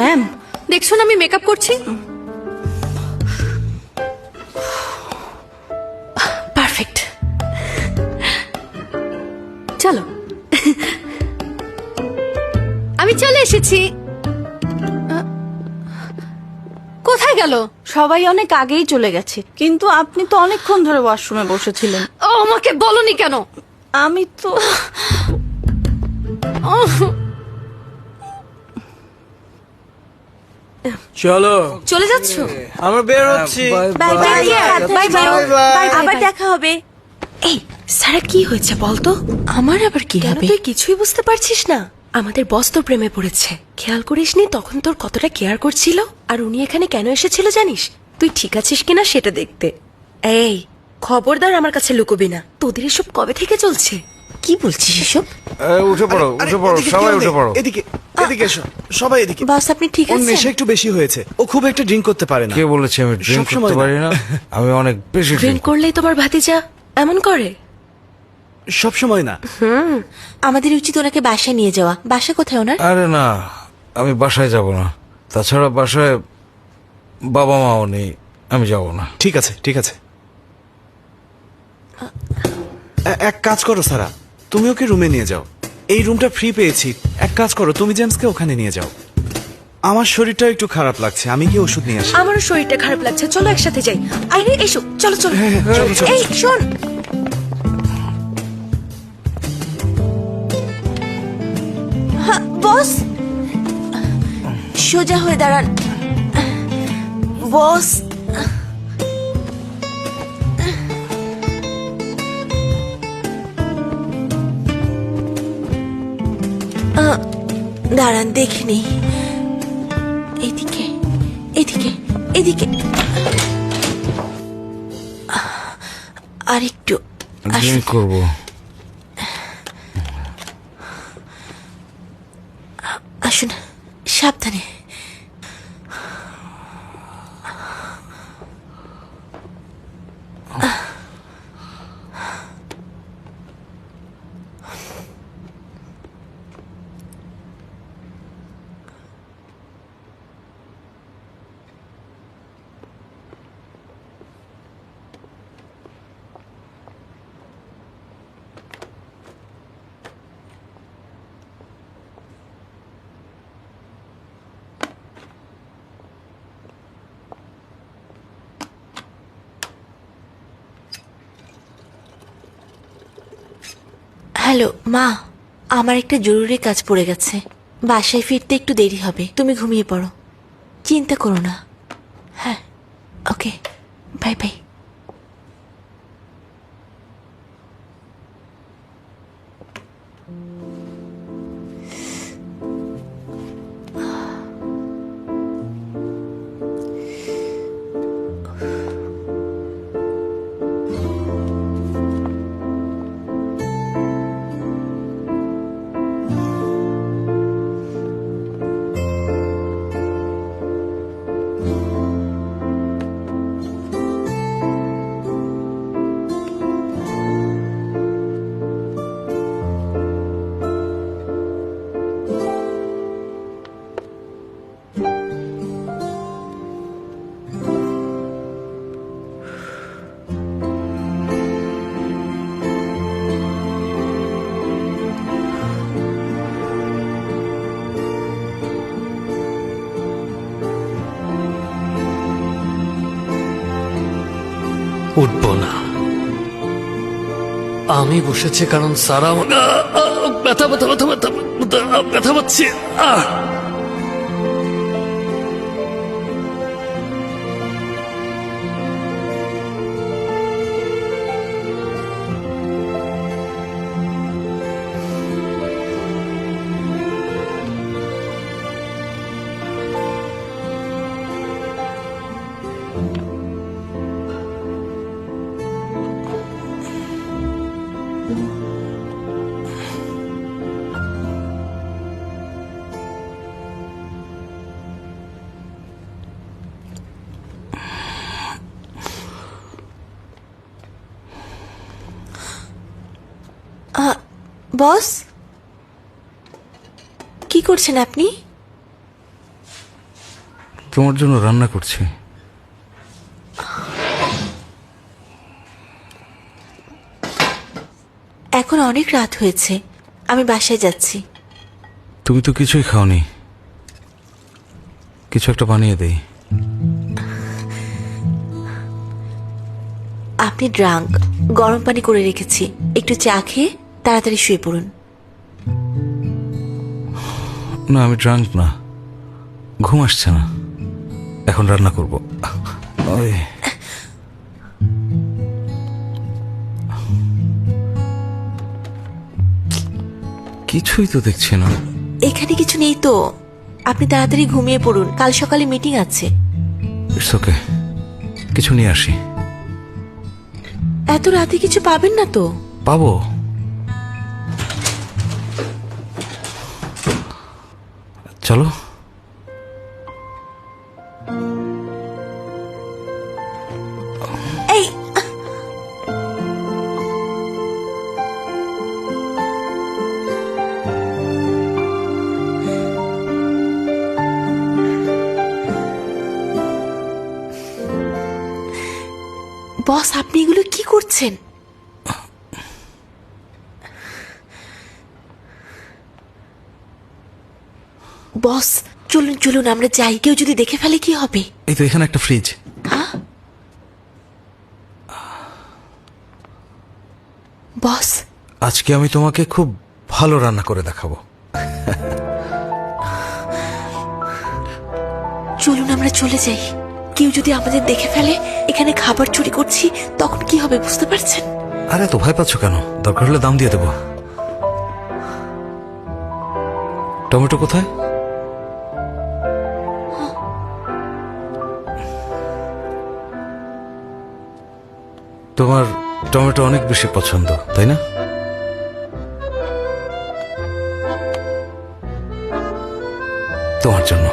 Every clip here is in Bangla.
ম্যাম, দেখছো না আমি মেকআপ করছি? পারফেক্ট। চলো, আমি চলে এসেছি। কোথায় গেল? সবাই অনেক আগেই চলে গেছে, কিন্তু আপনি তো অনেকক্ষণ ধরে ওয়াশরুমে বসেছিলেন। ও আমাকে বলনি কেন? আমি তো চলো, চলে যাচ্ছ? আমরা বের হচ্ছি। বাই বাই বাই বাই, আবার দেখা হবে। এই সারা, কি হয়েছে বলতো? আমার আবার কি হবে? তুই কিছুই বুঝতে পারছিস না? আমাদের বস তোর প্রেমে পড়েছে, খেয়াল করিসনি তখন তোর কতটা কেয়ার করছিল? আর উনি এখানে কেন এসেছিল জানিস? তুই ঠিক আছিস কিনা সেটা দেখতে। এই খবরদার আমার কাছে লুকোবি না। তোদের এসব কবে থেকে চলছে? কি বলছিস এসব? উঠে পড়ো, উঠে পড়ো, সবাই উঠে পড়ো। এদিকে এদিকে এসো, সবাই এদিকে। বস আপনি ঠিক ওর আছেন? নেশা একটু বেশি হয়েছে, ও খুব একটা ড্রিঙ্ক করতে পারে না। কে বলেছে আমি ড্রিঙ্ক সবসময় করতে না। পারি না? আমি অনেক বেশি ড্রিঙ্ক করলেই তোমার ভাতিজা এমন করে? সব সময় না। আমাদের উচিত ওনাকে বাসায় নিয়ে যাওয়া। বাসা কোথায় ওনার? আরে না, আমি বাসায় যাব না। তাছাড়া বাসায় বাবা মাও নেই, আমি যাব না। ঠিক আছে ঠিক আছে, এক কাজ করো সারা, তুমি ওকে রুমে নিয়ে যাও। এই রুমটা ফ্রি পেয়েছি। এক কাজ করো, তুমি জেমসকে ওখানে নিয়ে যাও। আমার শরীরটা একটু খারাপ লাগছে, আমি কি ওষুধ নিয়ে আসি? আমারও শরীরটা খারাপ লাগছে, চলো একসাথে যাই। আরে এসো, চলো চলো। চলো, চলো, এই শোন, বস সোজা হয়ে দাঁড়ান। বস দাঁড়ান, দেখিনি। এদিকে এদিকে এদিকে, আরেকটু ড্রিঙ্ক করবো। আসুন, সাবধানে। হ্যালো মা, আমার একটা জরুরি কাজ পড়ে গেছে। বাসায় ফিরতে একটু দেরি হবে, তুমি ঘুমিয়ে পড়ো। চিন্তা করো না। হ্যাঁ, ওকে, বাই বাই। উঠবো না। আমি বসেছি কারণ সারা আমাকে ব্যথা ব্যথা ব্যথা ব্যথা ব্যথা পাচ্ছি। বস, কি করছেন আপনি? তোমার জন্য রান্না করছি। এখন অনেক রাত হয়েছে, আমি বাসায় যাচ্ছি। তুমি তো কিছুই খাওনি, কিছু একটা বানিয়ে দেই। আপনি ড্রাঙ্ক, গরম পানি করে রেখেছি, একটু চা খেয়ে তাড়াতাড়ি শুয়ে পড়ুন। না, আমি ড্রাঙ্ক না, ঘুম আসছে না, এখন রান্না করব। ওই কিছুই তো দেখছি না। এখানে কিছু নেই তো, আপনি তাড়াতাড়ি ঘুমিয়ে পড়ুন, কাল সকালে মিটিং আছে। ইটস ওকে, কিছু নিয়ে আসি। এত রাতে কিছু পাবেন না তো? পাবো। চলো। এই বস, আপনি এগুলো কি করছেন? বস, চলুন চলুন, আমরা যাই, কেউ যদি দেখে ফেলে কি হবে? এই তো এখানে একটা ফ্রিজ। বস, আজকে আমি তোমাকে খুব ভালো রান্না করে দেখাবো। চলুন আমরা চলে যাই, কেউ যদি আমাদের দেখে ফেলে এখানে খাবার চুরি করছি, তখন কি হবে বুঝতে পারছেন? আরে তো ভয় পাচ্ছ কেন? দরকার হলে দাম দিয়ে দেবো। টমেটো কোথায়? তোমার টমেটো অনেক বেশি পছন্দ, তাই না? তোমার জন্য।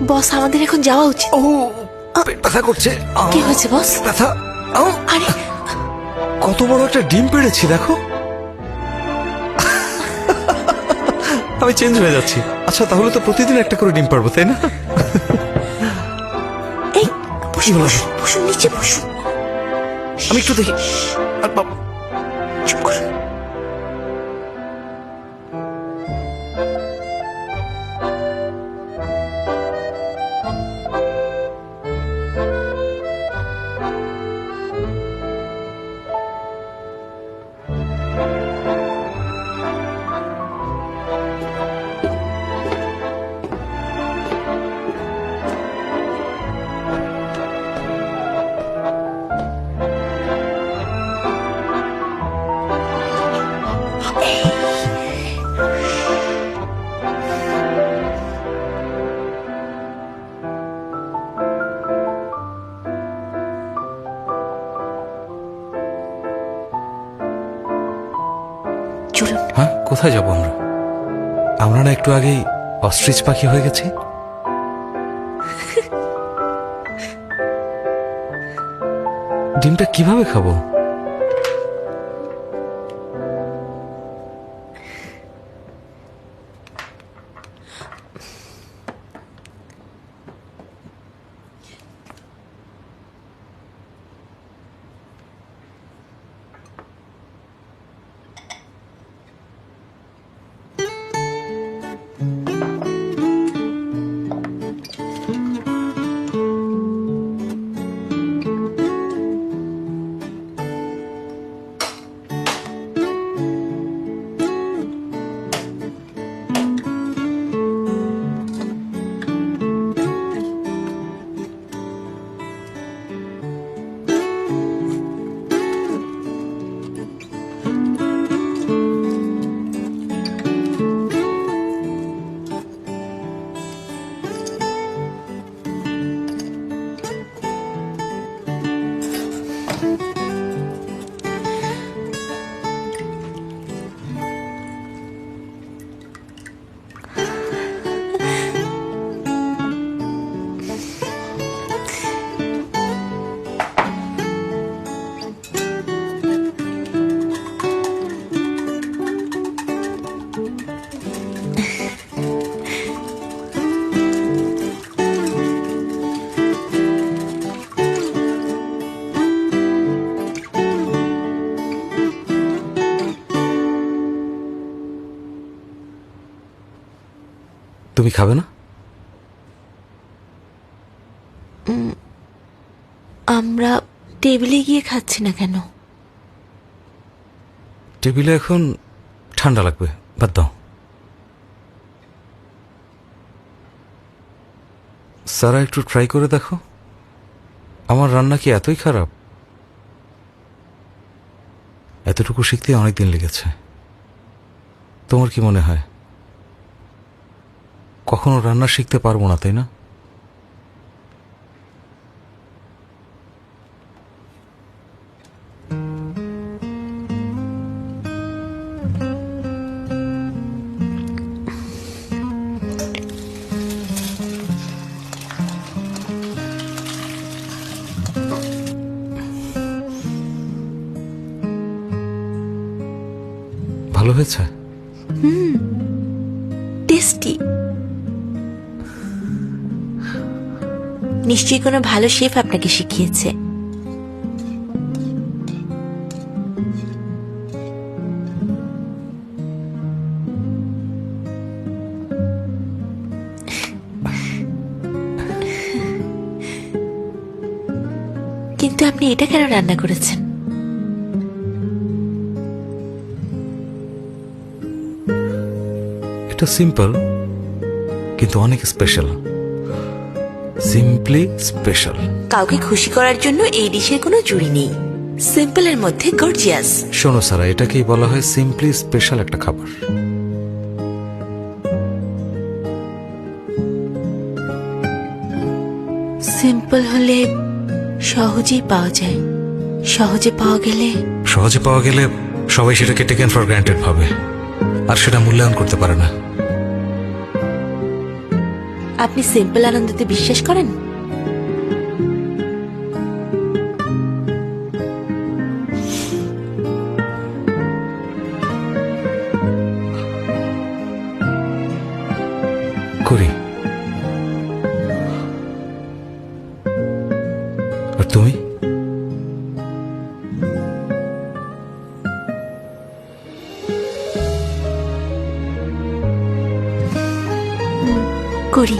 বস, আমাদের এখন যাওয়া উচিত। ও, পেট ব্যথা করছে। কি হয়েছে বস? ব্যথা। আরে কত বড় একটা ডিম পেড়েছি দেখো। আমি চেঞ্জ হয়ে যাচ্ছি। আচ্ছা, তাহলে তো প্রতিদিন একটা করে ডিম পারবো, তাই না? এই বসুন বসুন বসুন, নিচে বসুন। আমি একটু দেখি। আর চুপ করুন। চলুন। হ্যাঁ, কোথায় যাবো আমরা? আমরা না একটু আগেই অস্ট্রিচ পাখি হয়ে গেছি। ডিমটা কিভাবে খাবো? তুমি খাবে না? আমরা টেবিলে গিয়ে খাচ্ছি না কেন? টেবিলে এখন ঠান্ডা লাগবে, বাদ দাও। সারা, একটু ট্রাই করে দেখো। আমার রান্না কি এতই খারাপ? এতটুকু শিখতে অনেকদিন লেগেছে। তোমার কি মনে হয় কখনো রান্না শিখতে পারবো না, তাই না? ভালো হয়েছে? টেস্টি। নিশ্চয়ই কোনো ভালো শেফ আপনাকে শিখিয়েছে। কিন্তু আপনি এটা কেন রান্না করেছেন? এটা সিম্পল কিন্তু অনেক স্পেশাল। Simply special. কাউকে খুশি করার জন্য এই ডিশের কোনো জুড়ি নেই। সিম্পলের মধ্যে গর্জিয়াস। শোনো সারা, এটাকেই বলা হয় সিম্পলি স্পেশাল একটা খাবার। সিম্পল হলে সহজেই পাওয়া যায়, সহজে পাওয়া গেলে সবাই সেটাকে টেকেন ফর গ্রান্টেড ভাবে, আর সেটা মূল্যায়ন করতে পারে না। আপনি সিম্পল আনন্দতে বিশ্বাস করেন? করি। আর তুমি? করি।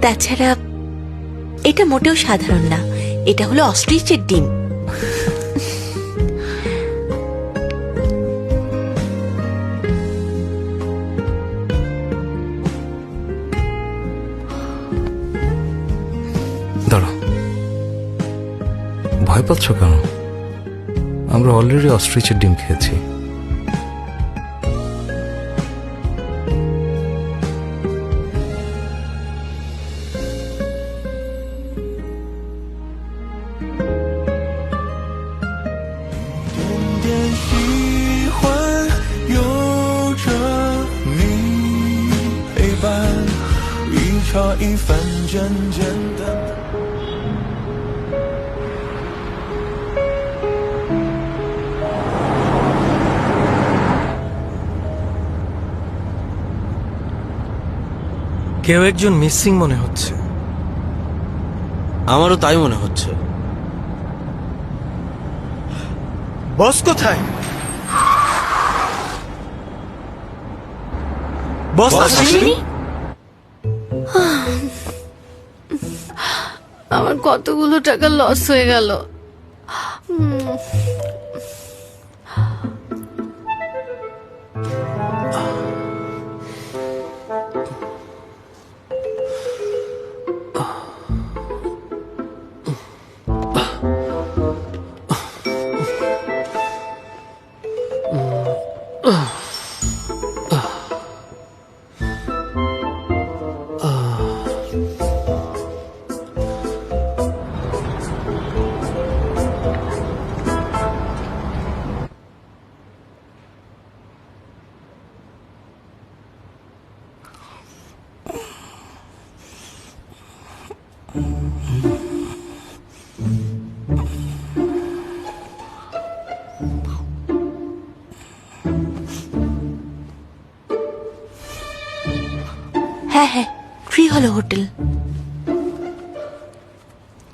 তাছাড়া এটা মোটেও সাধারণ না, এটা হলো অস্ট্রিচের ডিম। দাঁড়াও, ভয় পাচ্ছ কেন? আমরা অলরেডি অস্ট্রিচের ডিম খেয়েছি।差一份简简单。কেউ একজন মিসিং মনে হচ্ছে। আমারও তাই মনে হচ্ছে। বস কোথায়? বস আসেনি? আমার কতগুলো টাকা লস হয়ে গেল। হ্যাঁ হ্যাঁ, ফ্রি হলো হোটেল।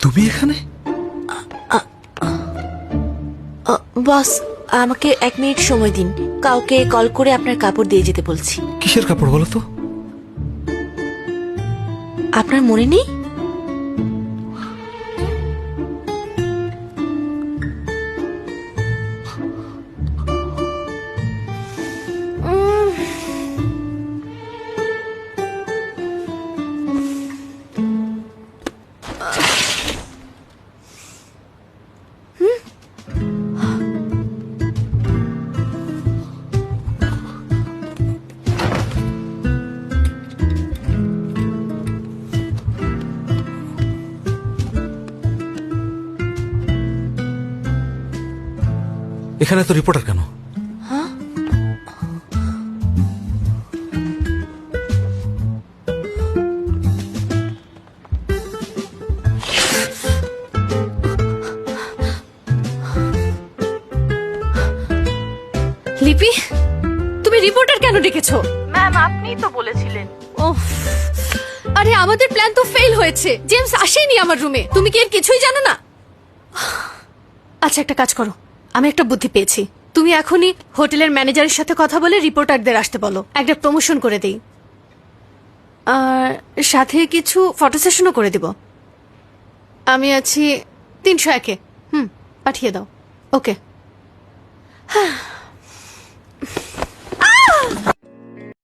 তুমি এখানে? বস, আমাকে 1 মিনিট সময় দিন, কাউকে কল করে আপনার কাপড় দিয়ে যেতে বলছি। কিসের কাপড় বলো তো? আপনার মনে নেই? এখানে তো রিপোর্টার কেন? লিপি, তুমি রিপোর্টার কেন ডেকেছো? ম্যাম আপনিই তো বলেছিলেন। ওহ, আরে আমাদের প্ল্যান তো ফেল হয়েছে। জেমস আসেনি আমার রুমে। তুমি কি এর কিছুই জানো না? আচ্ছা, একটা কাজ করো, আমি একটা বুদ্ধি পেয়েছি। তুমি এখনই হোটেলের ম্যানেজারের সাথে কথা বলে রিপোর্টারদের আসতে বলো, একটা প্রমোশন করে দেই, আর সাথে কিছু ফটো সেশনও করে দিব। আমি আছি 301-এ। পাঠিয়ে দাও। ওকে।